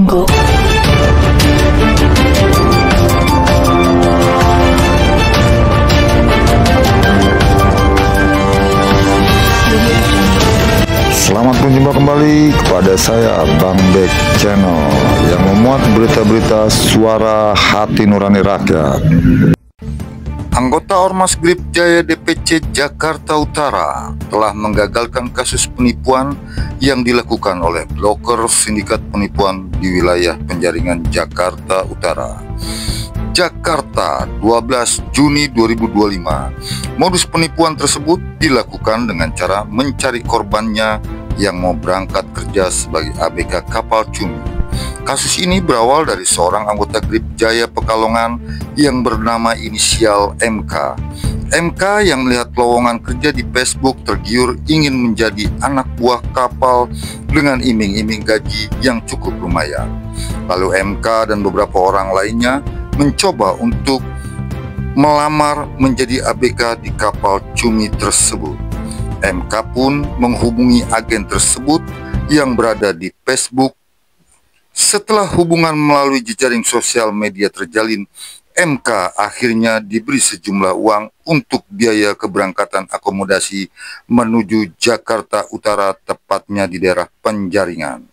Selamat berjumpa kembali kepada saya Bang Bek Channel yang memuat berita-berita suara hati nurani rakyat. Anggota Ormas Grip Jaya DPC Jakarta Utara telah menggagalkan kasus penipuan yang dilakukan oleh blogger sindikat penipuan di wilayah Penjaringan Jakarta Utara. Jakarta, 12 Juni 2025. Modus penipuan tersebut dilakukan dengan cara mencari korbannya yang mau berangkat kerja sebagai ABK kapal Cumi. Kasus ini berawal dari seorang anggota Grip Jaya Pekalongan yang bernama inisial MK. MK yang melihat lowongan kerja di Facebook tergiur ingin menjadi anak buah kapal dengan iming-iming gaji yang cukup lumayan. Lalu MK dan beberapa orang lainnya mencoba untuk melamar menjadi ABK di kapal Cumi tersebut. MK pun menghubungi agen tersebut yang berada di Facebook. Setelah hubungan melalui jejaring sosial media terjalin, MK akhirnya diberi sejumlah uang untuk biaya keberangkatan akomodasi menuju Jakarta Utara, tepatnya di daerah Penjaringan.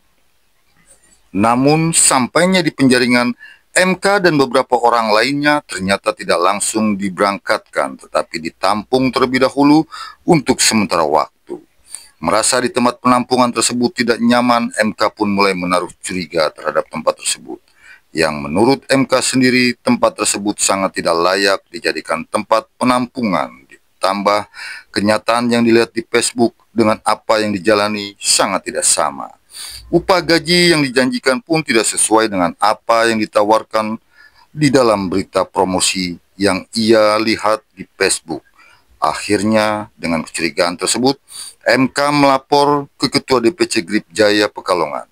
Namun sampainya di Penjaringan, MK dan beberapa orang lainnya ternyata tidak langsung diberangkatkan, tetapi ditampung terlebih dahulu untuk sementara waktu. Merasa di tempat penampungan tersebut tidak nyaman, MK pun mulai menaruh curiga terhadap tempat tersebut. Yang menurut MK sendiri, tempat tersebut sangat tidak layak dijadikan tempat penampungan. Ditambah kenyataan yang dilihat di Facebook dengan apa yang dijalani sangat tidak sama. Upah gaji yang dijanjikan pun tidak sesuai dengan apa yang ditawarkan di dalam berita promosi yang ia lihat di Facebook. Akhirnya, dengan kecurigaan tersebut, MK melapor ke Ketua DPC Grip Jaya Pekalongan.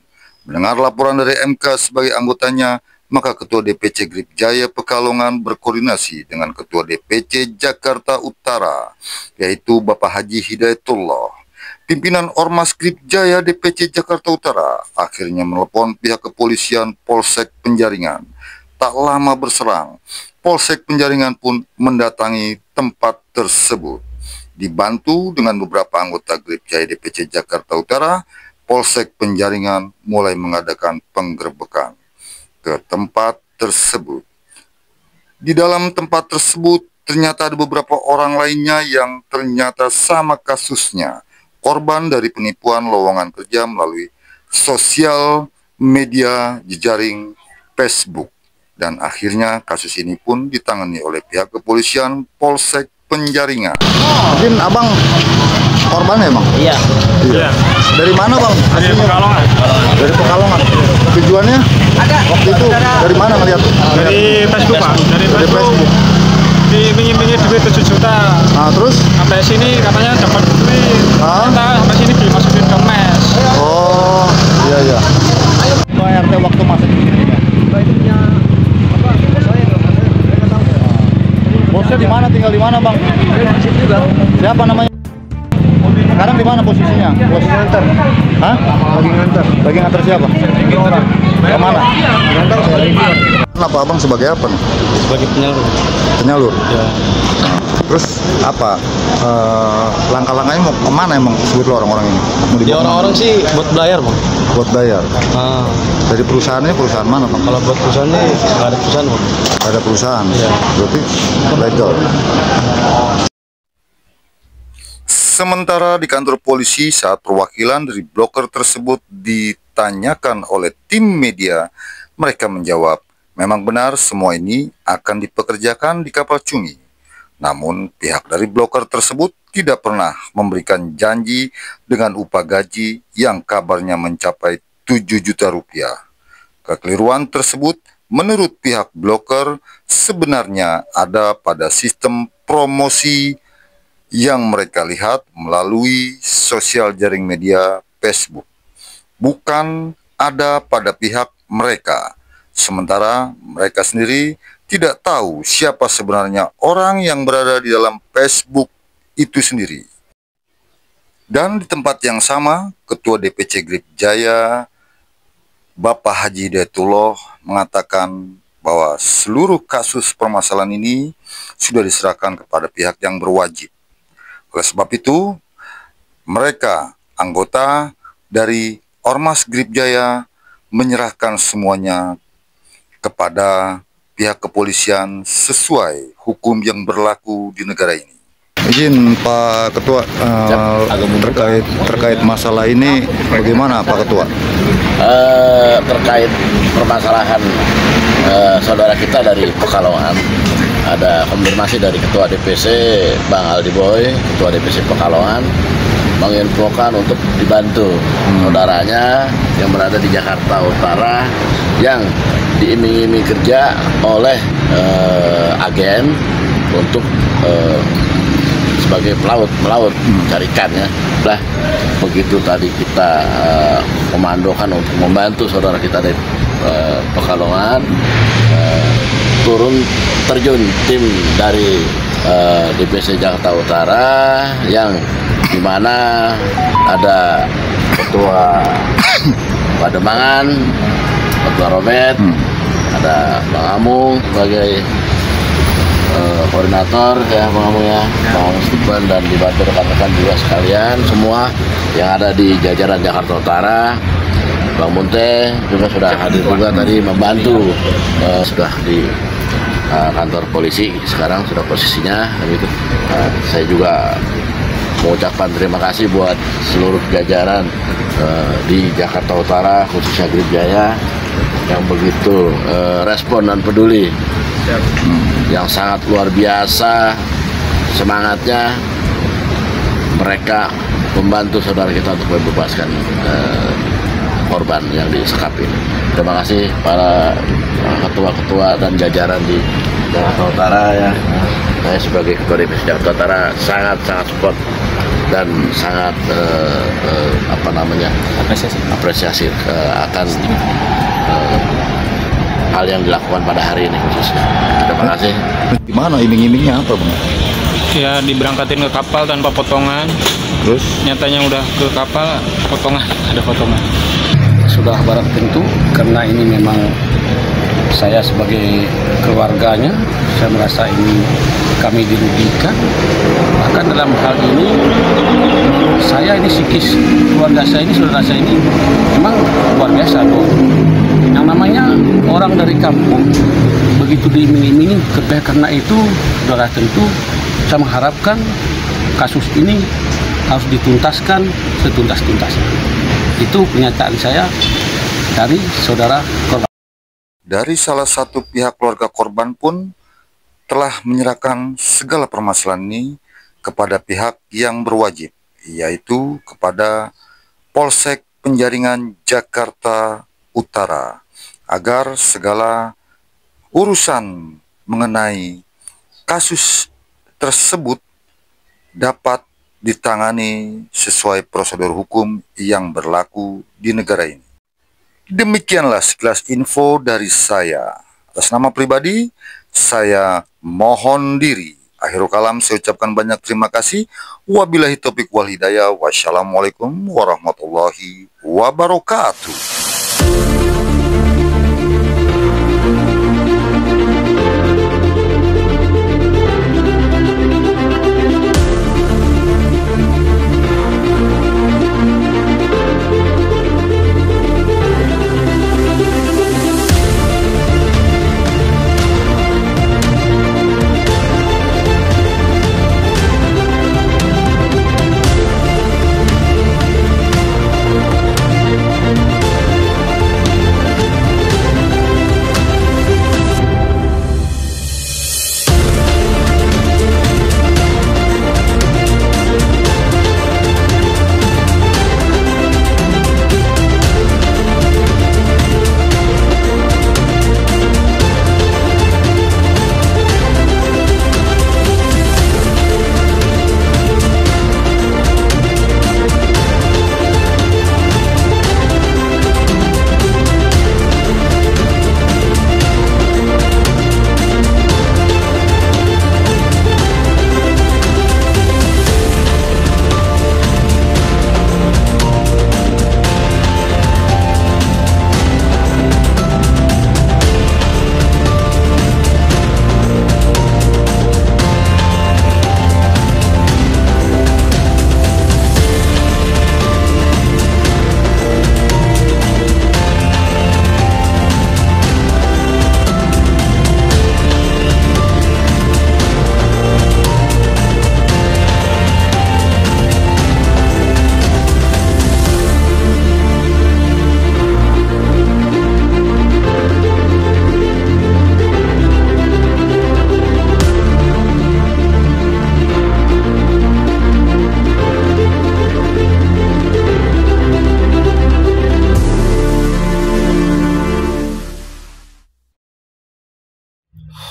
Mendengar laporan dari MK sebagai anggotanya, maka Ketua DPC Grip Jaya Pekalongan berkoordinasi dengan Ketua DPC Jakarta Utara, yaitu Bapak Haji Hidayatullah. Pimpinan Ormas Grip Jaya DPC Jakarta Utara akhirnya menelepon pihak kepolisian Polsek Penjaringan. Tak lama berserang, Polsek Penjaringan pun mendatangi tempat tersebut. Dibantu dengan beberapa anggota Grip Jaya DPC Jakarta Utara, Polsek Penjaringan mulai mengadakan penggerebekan ke tempat tersebut. Di dalam tempat tersebut ternyata ada beberapa orang lainnya yang ternyata sama kasusnya. Korban dari penipuan lowongan kerja melalui sosial media jejaring Facebook. Dan akhirnya kasus ini pun ditangani oleh pihak kepolisian Polsek Penjaringan. Mungkin abang korban ya bang? Iya. Iya. Dari mana bang? Dari Pekalongan. Dari Pekalongan. Tujuannya? Waktu itu dari mana ngeliat? Dari Facebook pak. Dari Facebook. Diiming-imingi duit 7 juta. Nah terus? Sampai sini katanya dapat duit. Kita sampai sini dimasukin ke mes. Oh iya iya. RT waktu masuk di sini kan? Itu punya apa? Bosnya di mana? Tinggal di mana bang? Di sini juga. Siapa namanya? Sekarang di mana posisinya? Lagi nganter. Hah? Lagi nganter. Lagi nganter siapa? Orang. Ke mana? Nganter sebagai apa abang sebagai apa nih? Sebagai penyalur. Penyalur? Ya. Terus apa? Langkah-langkahnya mau kemana emang sebut orang-orang ini? Ya orang-orang sih buat bayar bang. Buat bayar? Dari perusahaannya perusahaan mana bang? Kalau buat perusahaannya nggak ada perusahaan bang. Ada perusahaan? Ya. Berarti legal? Sementara di kantor polisi saat perwakilan dari blogger tersebut ditanyakan oleh tim media, mereka menjawab, memang benar semua ini akan dipekerjakan di kapal Cumi. Namun pihak dari blogger tersebut tidak pernah memberikan janji dengan upah gaji yang kabarnya mencapai 7 juta rupiah. Kekeliruan tersebut menurut pihak blogger sebenarnya ada pada sistem promosi yang mereka lihat melalui sosial jaring media Facebook, bukan ada pada pihak mereka. Sementara mereka sendiri tidak tahu siapa sebenarnya orang yang berada di dalam Facebook itu sendiri. Dan di tempat yang sama, Ketua DPC Grip Jaya Bapak Haji Hidayatullah mengatakan bahwa seluruh kasus permasalahan ini sudah diserahkan kepada pihak yang berwajib. Oleh sebab itu, mereka anggota dari Ormas Grip Jaya menyerahkan semuanya kepada pihak kepolisian sesuai hukum yang berlaku di negara ini. Izin Pak Ketua, terkait masalah ini bagaimana Pak Ketua? Terkait permasalahan saudara kita dari Pekalongan, ada konfirmasi dari Ketua DPC Bang Aldi Boy, Ketua DPC Pekalongan, menginfokan untuk dibantu saudaranya yang berada di Jakarta Utara yang diiming-iming kerja oleh agen untuk sebagai melaut mencari ikan ya. Lah begitu tadi kita komandokan untuk membantu saudara kita dari Pekalongan, terjun tim dari DPC Jakarta Utara yang dimana ada Ketua Pademangan, Ketua Romet, ada Bang Amung sebagai koordinator ya Bang Amung ya, Bang Stephen, dan dibantu rekan-rekan juga sekalian semua yang ada di jajaran Jakarta Utara. Bang Munte juga sudah hadir juga tadi membantu, sudah di kantor polisi sekarang sudah posisinya gitu. Saya juga mengucapkan terima kasih buat seluruh jajaran di Jakarta Utara khususnya Grip Jaya yang begitu respon dan peduli, yang sangat luar biasa semangatnya mereka membantu saudara kita untuk membebaskan korban yang disekap ini. Terima kasih para ketua-ketua dan jajaran di Jakarta Utara ya. Saya sebagai Ketua DPC Jakarta Utara sangat support dan sangat apresiasi akan hal yang dilakukan pada hari ini khususnya. Terima kasih. Gimana iming-imingnya apa Bang? Ya diberangkatin ke kapal tanpa potongan. Terus? Nyatanya udah ke kapal, ada potongan. Sudah barang tentu karena ini memang saya sebagai keluarganya, saya merasa ini kami dirugikan. Bahkan dalam hal ini saya ini psikis keluarga saya ini, saudara saya ini memang luar biasa loh. Yang namanya orang dari kampung begitu diiming-imingi karena itu sudah tentu saya mengharapkan kasus ini harus dituntaskan setuntas-tuntasnya. Itu pernyataan saya dari saudara korban. Dari salah satu pihak keluarga korban pun telah menyerahkan segala permasalahan ini kepada pihak yang berwajib, yaitu kepada Polsek Penjaringan Jakarta Utara, agar segala urusan mengenai kasus tersebut dapat ditangani sesuai prosedur hukum yang berlaku di negara ini. Demikianlah sekilas info dari saya. Atas nama pribadi, saya mohon diri. Akhirul kalam, saya ucapkan banyak terima kasih. Wabillahi taufiq wal hidayah. Wassalamualaikum warahmatullahi wabarakatuh.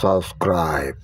subscribe.